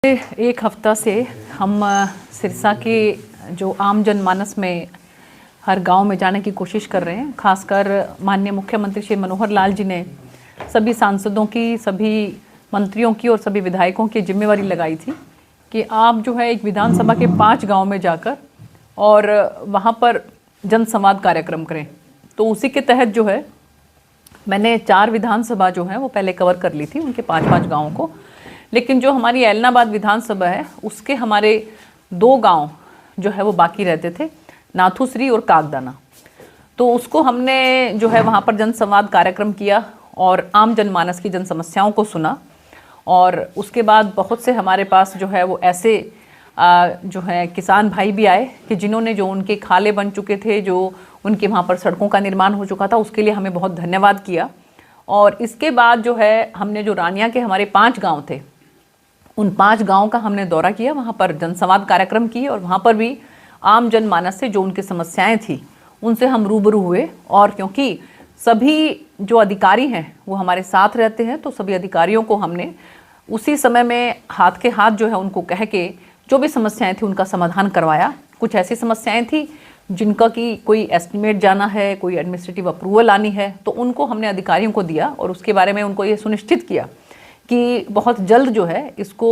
एक हफ्ता से हम सिरसा के जो आम जनमानस में हर गांव में जाने की कोशिश कर रहे हैं। खासकर माननीय मुख्यमंत्री श्री मनोहर लाल जी ने सभी सांसदों की, सभी मंत्रियों की और सभी विधायकों की जिम्मेवारी लगाई थी कि आप जो है एक विधानसभा के 5 गांव में जाकर और वहां पर जनसंवाद कार्यक्रम करें। तो उसी के तहत जो है मैंने 4 विधानसभा जो है वो पहले कवर कर ली थी, उनके 5-5 गाँवों को। लेकिन जो हमारी ऐलनाबाद विधानसभा है उसके हमारे 2 गांव जो है वो बाकी रहते थे, नाथुश्री और कागदाना। तो उसको हमने जो है वहाँ पर जनसंवाद कार्यक्रम किया और आम जनमानस की जन समस्याओं को सुना। और उसके बाद बहुत से हमारे पास जो है वो ऐसे जो है किसान भाई भी आए कि जिन्होंने जो उनके खाले बन चुके थे, जो उनके वहाँ पर सड़कों का निर्माण हो चुका था, उसके लिए हमें बहुत धन्यवाद किया। और इसके बाद जो है हमने जो रानिया के हमारे 5 गाँव थे, उन 5 गाँव का हमने दौरा किया, वहाँ पर जनसंवाद कार्यक्रम किए और वहाँ पर भी आम जनमानस से जो उनकी समस्याएं थी उनसे हम रूबरू हुए। और क्योंकि सभी जो अधिकारी हैं वो हमारे साथ रहते हैं, तो सभी अधिकारियों को हमने उसी समय में हाथ के हाथ जो है उनको कह के जो भी समस्याएं थी उनका समाधान करवाया। कुछ ऐसी समस्याएं थी जिनका कि कोई एस्टिमेट जाना है, कोई एडमिनिस्ट्रेटिव अप्रूवल आनी है, तो उनको हमने अधिकारियों को दिया और उसके बारे में उनको ये सुनिश्चित किया कि बहुत जल्द जो है इसको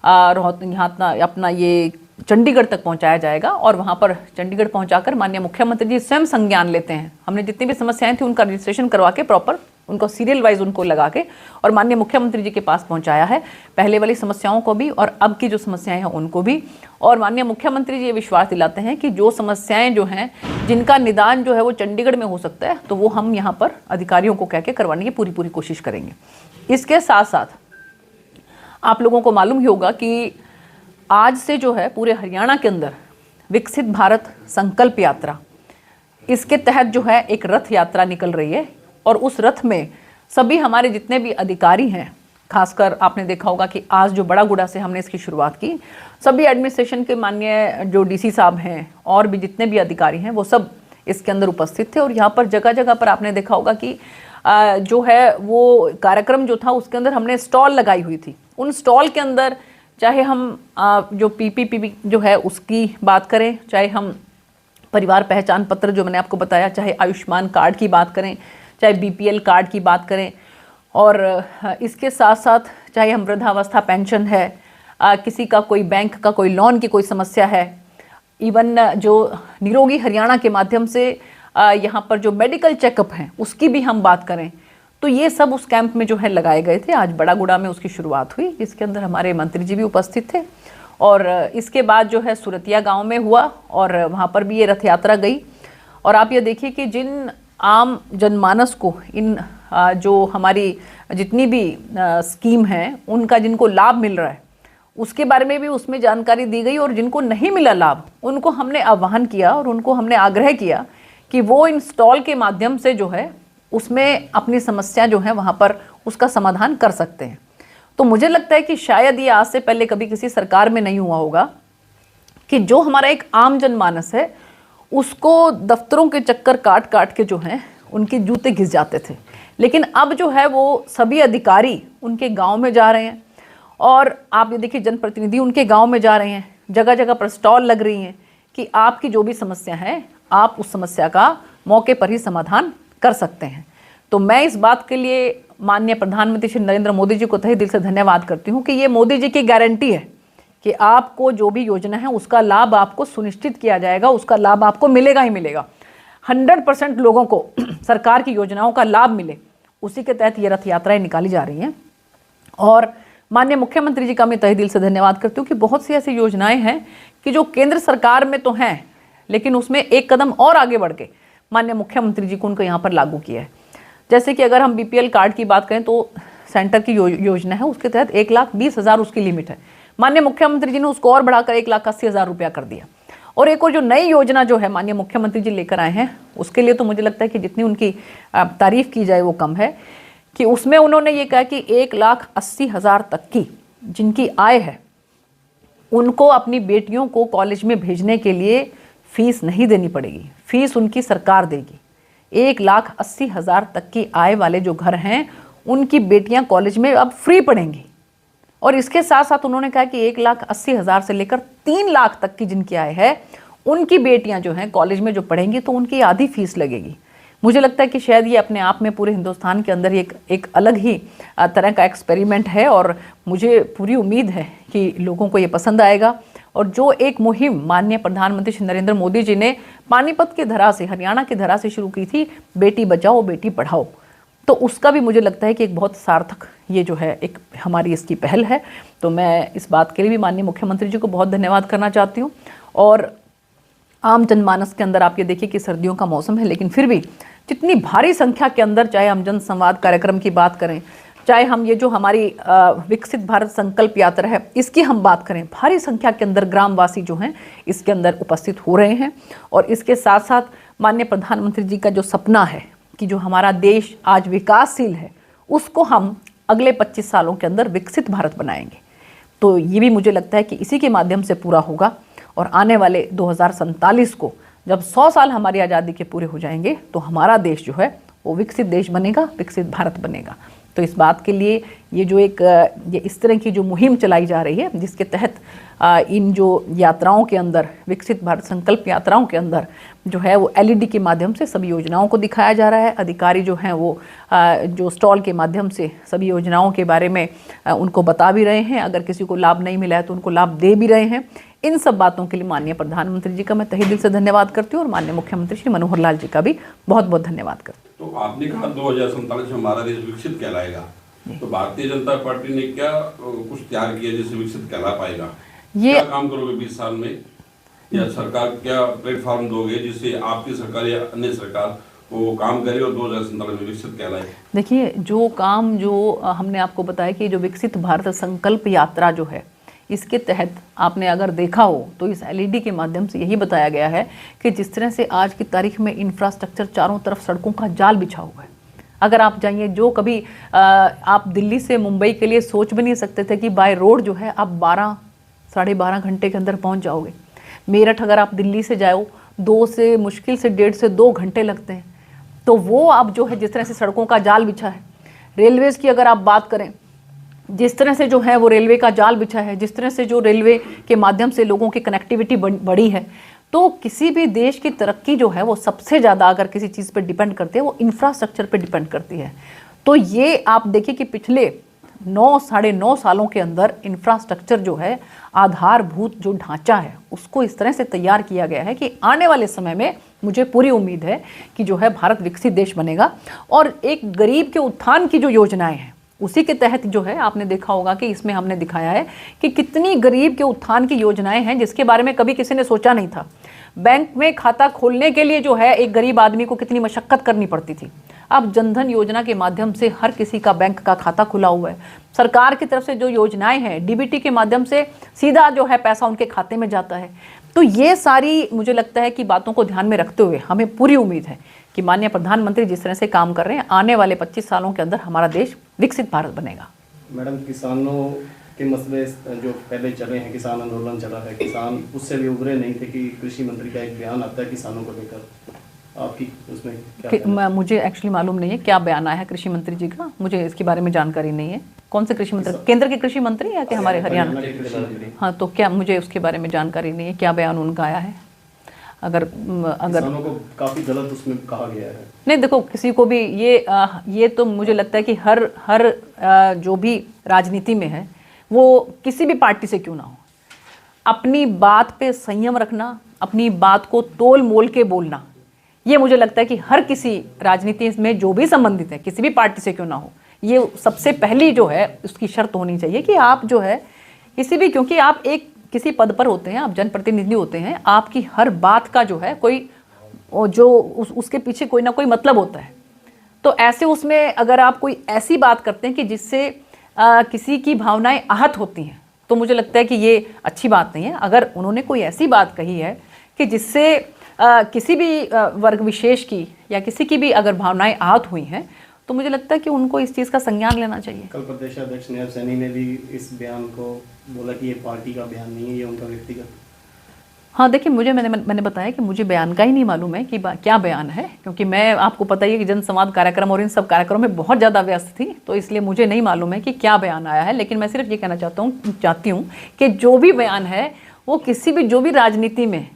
यहाँ अपना ये चंडीगढ़ तक पहुंचाया जाएगा। और वहाँ पर चंडीगढ़ पहुंचाकर माननीय मुख्यमंत्री जी स्वयं संज्ञान लेते हैं। हमने जितनी भी समस्याएं थी उनका रजिस्ट्रेशन करवा के प्रॉपर उनको सीरियल वाइज उनको लगा के और माननीय मुख्यमंत्री जी के पास पहुंचाया है, पहले वाली समस्याओं को भी और अब की जो समस्याएं हैं उनको भी। और माननीय मुख्यमंत्री जी ये विश्वास दिलाते हैं कि जो समस्याएं जो हैं जिनका निदान जो है वो चंडीगढ़ में हो सकता है, तो वो हम यहाँ पर अधिकारियों को कह के करवाने की पूरी कोशिश करेंगे। इसके साथ साथ आप लोगों को मालूम ही होगा कि आज से जो है पूरे हरियाणा के अंदर विकसित भारत संकल्प यात्रा, इसके तहत जो है एक रथ यात्रा निकल रही है। और उस रथ में सभी हमारे जितने भी अधिकारी हैं, खासकर आपने देखा होगा कि आज जो बड़ागुड़ा से हमने इसकी शुरुआत की, सभी एडमिनिस्ट्रेशन के माननीय जो डीसी साहब हैं और भी जितने भी अधिकारी हैं वो सब इसके अंदर उपस्थित थे। और यहाँ पर जगह जगह पर आपने देखा होगा कि जो है वो कार्यक्रम जो था उसके अंदर हमने स्टॉल लगाई हुई थी। उन स्टॉल के अंदर चाहे हम जो पीपीपी जो है उसकी बात करें, चाहे हम परिवार पहचान पत्र जो मैंने आपको बताया, चाहे आयुष्मान कार्ड की बात करें, चाहे बीपीएल कार्ड की बात करें, और इसके साथ साथ चाहे हम वृद्धावस्था पेंशन है, किसी का कोई बैंक का कोई लोन की कोई समस्या है, इवन जो निरोगी हरियाणा के माध्यम से यहाँ पर जो मेडिकल चेकअप हैं उसकी भी हम बात करें, तो ये सब उस कैंप में जो है लगाए गए थे। आज बड़ागुड़ा में उसकी शुरुआत हुई, जिसके अंदर हमारे मंत्री जी भी उपस्थित थे। और इसके बाद जो है सुरतिया गांव में हुआ और वहाँ पर भी ये रथ यात्रा गई। और आप ये देखिए कि जिन आम जनमानस को इन जो हमारी जितनी भी स्कीम है उनका जिनको लाभ मिल रहा है उसके बारे में भी उसमें जानकारी दी गई। और जिनको नहीं मिला लाभ उनको हमने आह्वान किया और उनको हमने आग्रह किया कि वो इन स्टॉल के माध्यम से जो है उसमें अपनी समस्या जो है वहाँ पर उसका समाधान कर सकते हैं। तो मुझे लगता है कि शायद ये आज से पहले कभी किसी सरकार में नहीं हुआ होगा कि जो हमारा एक आम जनमानस है उसको दफ्तरों के चक्कर काट काट के जो हैं उनके जूते घिस जाते थे। लेकिन अब जो है वो सभी अधिकारी उनके गाँव में जा रहे हैं और आप ये देखिए जनप्रतिनिधि उनके गाँव में जा रहे हैं, जगह जगह पर स्टॉल लग रही हैं कि आपकी जो भी समस्या है आप उस समस्या का मौके पर ही समाधान कर सकते हैं। तो मैं इस बात के लिए माननीय प्रधानमंत्री श्री नरेंद्र मोदी जी को तहे दिल से धन्यवाद करती हूँ कि ये मोदी जी की गारंटी है कि आपको जो भी योजना है उसका लाभ आपको सुनिश्चित किया जाएगा, उसका लाभ आपको मिलेगा ही मिलेगा। 100% लोगों को सरकार की योजनाओं का लाभ मिले, उसी के तहत ये रथ यात्राएं निकाली जा रही हैं। और माननीय मुख्यमंत्री जी का मैं तहे दिल से धन्यवाद करती हूँ कि बहुत सी ऐसी योजनाएं हैं कि जो केंद्र सरकार में तो हैं लेकिन उसमें एक कदम और आगे बढ़ के माननीय मुख्यमंत्री जी को उनको यहाँ पर लागू किया है। जैसे कि अगर हम बीपीएल कार्ड की बात करें तो सेंटर की योजना है, उसके तहत 1,20,000 उसकी लिमिट है। माननीय मुख्यमंत्री जी ने उसको और बढ़ाकर 1,80,000 रुपया कर दिया। और एक और जो नई योजना जो है माननीय मुख्यमंत्री जी लेकर आए हैं उसके लिए तो मुझे लगता है कि जितनी उनकी तारीफ की जाए वो कम है, कि उसमें उन्होंने ये कहा कि 1,80,000 तक की जिनकी आय है उनको अपनी बेटियों को कॉलेज में भेजने के लिए फीस नहीं देनी पड़ेगी, फीस उनकी सरकार देगी। 1,80,000 तक की आय वाले जो घर हैं उनकी बेटियां कॉलेज में अब फ्री पढ़ेंगी। और इसके साथ साथ उन्होंने कहा कि 1,80,000 से लेकर 3 लाख तक की जिनकी आय है उनकी बेटियां जो हैं कॉलेज में जो पढ़ेंगी तो उनकी आधी फीस लगेगी। मुझे लगता है कि शायद ये अपने आप में पूरे हिंदुस्तान के अंदर एक अलग ही तरह का एक्सपेरिमेंट है और मुझे पूरी उम्मीद है कि लोगों को ये पसंद आएगा। और जो एक मुहिम माननीय प्रधानमंत्री श्री नरेंद्र मोदी जी ने पानीपत की धरा से, हरियाणा की धरा से शुरू की थी, बेटी बचाओ बेटी पढ़ाओ, तो उसका भी मुझे लगता है कि एक बहुत सार्थक ये जो है एक हमारी इसकी पहल है। तो मैं इस बात के लिए भी माननीय मुख्यमंत्री जी को बहुत धन्यवाद करना चाहती हूँ। और आम जनमानस के अंदर आप ये देखिए कि सर्दियों का मौसम है, लेकिन फिर भी जितनी भारी संख्या के अंदर, चाहे हम जन संवाद कार्यक्रम की बात करें, चाहे हम ये जो हमारी विकसित भारत संकल्प यात्रा है इसकी हम बात करें, भारी संख्या के अंदर ग्रामवासी जो हैं इसके अंदर उपस्थित हो रहे हैं। और इसके साथ साथ माननीय प्रधानमंत्री जी का जो सपना है कि जो हमारा देश आज विकासशील है उसको हम अगले 25 सालों के अंदर विकसित भारत बनाएंगे। तो ये भी मुझे लगता है कि इसी के माध्यम से पूरा होगा। और आने वाले 2047 को जब 100 साल हमारी आज़ादी के पूरे हो जाएंगे तो हमारा देश जो है वो विकसित देश बनेगा, विकसित भारत बनेगा। तो इस बात के लिए ये जो ये इस तरह की जो मुहिम चलाई जा रही है, जिसके तहत इन जो यात्राओं के अंदर, विकसित भारत संकल्प यात्राओं के अंदर जो है वो LED के माध्यम से सभी योजनाओं को दिखाया जा रहा है। अधिकारी जो हैं वो जो स्टॉल के माध्यम से सभी योजनाओं के बारे में उनको बता भी रहे हैं, अगर किसी को लाभ नहीं मिला है तो उनको लाभ दे भी रहे हैं। इन सब बातों के लिए माननीय प्रधानमंत्री जी का मैं तहे दिल से धन्यवाद करती हूँ और माननीय मुख्यमंत्री श्री मनोहर लाल जी का भी बहुत बहुत धन्यवाद करती हूँ। तो आपने कहा 2047 में हमारा देश विकसित कहलाएगा, तो भारतीय जनता पार्टी ने क्या कुछ तैयार किया जिससे विकसित कहला पाएगा? ये क्या काम करोगे 20 साल में, या सरकार क्या प्लेटफॉर्म दोगे जिससे आपकी सरकार या अन्य सरकार वो काम करे और 2047 में विकसित कहलाए? देखिए, जो काम जो हमने आपको बताया कि जो विकसित भारत संकल्प यात्रा जो है, इसके तहत आपने अगर देखा हो तो इस LED के माध्यम से यही बताया गया है कि जिस तरह से आज की तारीख में इंफ्रास्ट्रक्चर चारों तरफ सड़कों का जाल बिछा हुआ है। अगर आप जाइए, जो कभी आप दिल्ली से मुंबई के लिए सोच भी नहीं सकते थे कि बाय रोड जो है आप 12 साढ़े 12 घंटे के अंदर पहुंच जाओगे। मेरठ अगर आप दिल्ली से जाओ 2 से मुश्किल से 1.5 से 2 घंटे लगते हैं। तो वो अब जो है जिस तरह से सड़कों का जाल बिछा है, रेलवेज की अगर आप बात करें, जिस तरह से जो है वो रेलवे का जाल बिछा है, जिस तरह से जो रेलवे के माध्यम से लोगों की कनेक्टिविटी बढ़ी है, तो किसी भी देश की तरक्की जो है वो सबसे ज़्यादा अगर किसी चीज़ पर डिपेंड करती है वो इंफ्रास्ट्रक्चर पे डिपेंड करती है। तो ये आप देखिए कि पिछले साढ़े 9 सालों के अंदर इंफ्रास्ट्रक्चर जो है, आधारभूत जो ढांचा है, उसको इस तरह से तैयार किया गया है कि आने वाले समय में मुझे पूरी उम्मीद है कि जो है भारत विकसित देश बनेगा। और एक गरीब के उत्थान की जो योजनाएं हैं उसी के तहत जो है आपने देखा होगा कि इसमें हमने दिखाया है कि कितनी गरीब के उत्थान की योजनाएं हैं जिसके बारे में कभी किसी ने सोचा नहीं था। बैंक में खाता खोलने के लिए जो है एक गरीब आदमी को कितनी मशक्कत करनी पड़ती थी। अब जनधन योजना के माध्यम से हर किसी का बैंक का खाता खुला हुआ है। सरकार की तरफ से जो योजनाएं हैं, DBT के माध्यम से सीधा जो है पैसा उनके खाते में जाता है। तो ये सारी मुझे लगता है कि बातों को ध्यान में रखते हुए हमें पूरी उम्मीद है कि माननीय प्रधानमंत्री जिस तरह से काम कर रहे हैं, आने वाले 25 सालों के अंदर हमारा देश विकसित भारत बनेगा। मैडम, किसानों के मसले जो पहले चले हैं, किसान आंदोलन चला है, किसान उससे भी उभरे नहीं थे कि कृषि मंत्री का एक बयान आता है किसानों को लेकर, आपकी उसमें क्या? मुझे एक्चुअली मालूम नहीं है क्या बयान आया है कृषि मंत्री जी का, मुझे इसके बारे में जानकारी नहीं है। कौन से कृषि मंत्री? केंद्र के कृषि मंत्री या कि हमारे हरियाणा? हाँ, तो क्या मुझे उसके बारे में जानकारी नहीं है, क्या बयान उनका आया है। अगर किसानों को काफ़ी गलत उसमें कहा गया है। नहीं, देखो, किसी को भी ये तो मुझे लगता है कि हर जो भी राजनीति में है वो किसी भी पार्टी से क्यों ना हो, अपनी बात पे संयम रखना, अपनी बात को तोल मोल के बोलना, ये मुझे लगता है कि हर किसी राजनीति में जो भी संबंधित है, किसी भी पार्टी से क्यों ना हो, ये सबसे पहली जो है उसकी शर्त होनी चाहिए कि आप जो है किसी भी, क्योंकि आप एक किसी पद पर होते हैं, आप जनप्रतिनिधि होते हैं, आपकी हर बात का जो है कोई जो उसके पीछे कोई ना कोई मतलब होता है। तो ऐसे उसमें अगर आप कोई ऐसी बात करते हैं कि जिससे किसी की भावनाएं आहत होती हैं, तो मुझे लगता है कि ये अच्छी बात नहीं है। अगर उन्होंने कोई ऐसी बात कही है कि जिससे किसी भी वर्ग विशेष की या किसी की भी अगर भावनाएं आहत हुई हैं, तो मुझे लगता है कि उनको इस चीज़ का संज्ञान लेना चाहिए। कल प्रदेश अध्यक्ष नेहर सैनी ने भी इस बयान को बोला कि ये पार्टी का बयान नहीं है, ये उनका व्यक्तिगत। हाँ देखिए, मैंने बताया कि मुझे बयान का ही नहीं मालूम है कि क्या बयान है, क्योंकि मैं, आपको पता ही है कि जनसंवाद कार्यक्रम और इन सब कार्यक्रमों में बहुत ज़्यादा व्यस्त थी, तो इसलिए मुझे नहीं मालूम है कि क्या बयान आया है। लेकिन मैं सिर्फ ये कहना चाहती हूँ कि जो भी बयान है वो जो भी राजनीति में,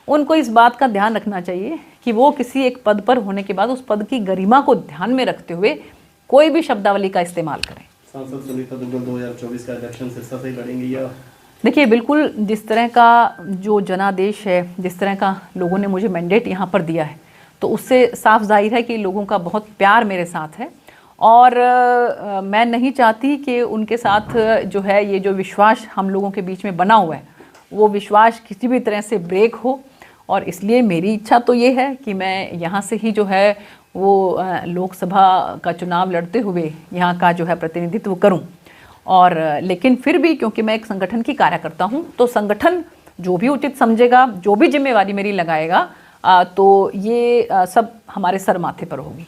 उनको इस बात का ध्यान रखना चाहिए कि वो किसी एक पद पर होने के बाद उस पद की गरिमा को ध्यान में रखते हुए कोई भी शब्दावली का इस्तेमाल करें। सांसद सुनीता दुग्गल 2024 का इलेक्शन सिरसा से ही लड़ेंगी या? देखिए, बिल्कुल जिस तरह का जो जनादेश है, जिस तरह का लोगों ने मुझे मैंडेट यहाँ पर दिया है, तो उससे साफ जाहिर है कि लोगों का बहुत प्यार मेरे साथ है। और मैं नहीं चाहती कि उनके साथ जो है ये जो विश्वास हम लोगों के बीच में बना हुआ है, वो विश्वास किसी भी तरह से ब्रेक हो। और इसलिए मेरी इच्छा तो ये है कि मैं यहाँ से ही जो है वो लोकसभा का चुनाव लड़ते हुए यहाँ का जो है प्रतिनिधित्व करूँ। और लेकिन फिर भी क्योंकि मैं एक संगठन की कार्यकर्ता हूँ, तो संगठन जो भी उचित समझेगा, जो भी जिम्मेवारी मेरी लगाएगा, तो ये सब हमारे सर माथे पर होगी।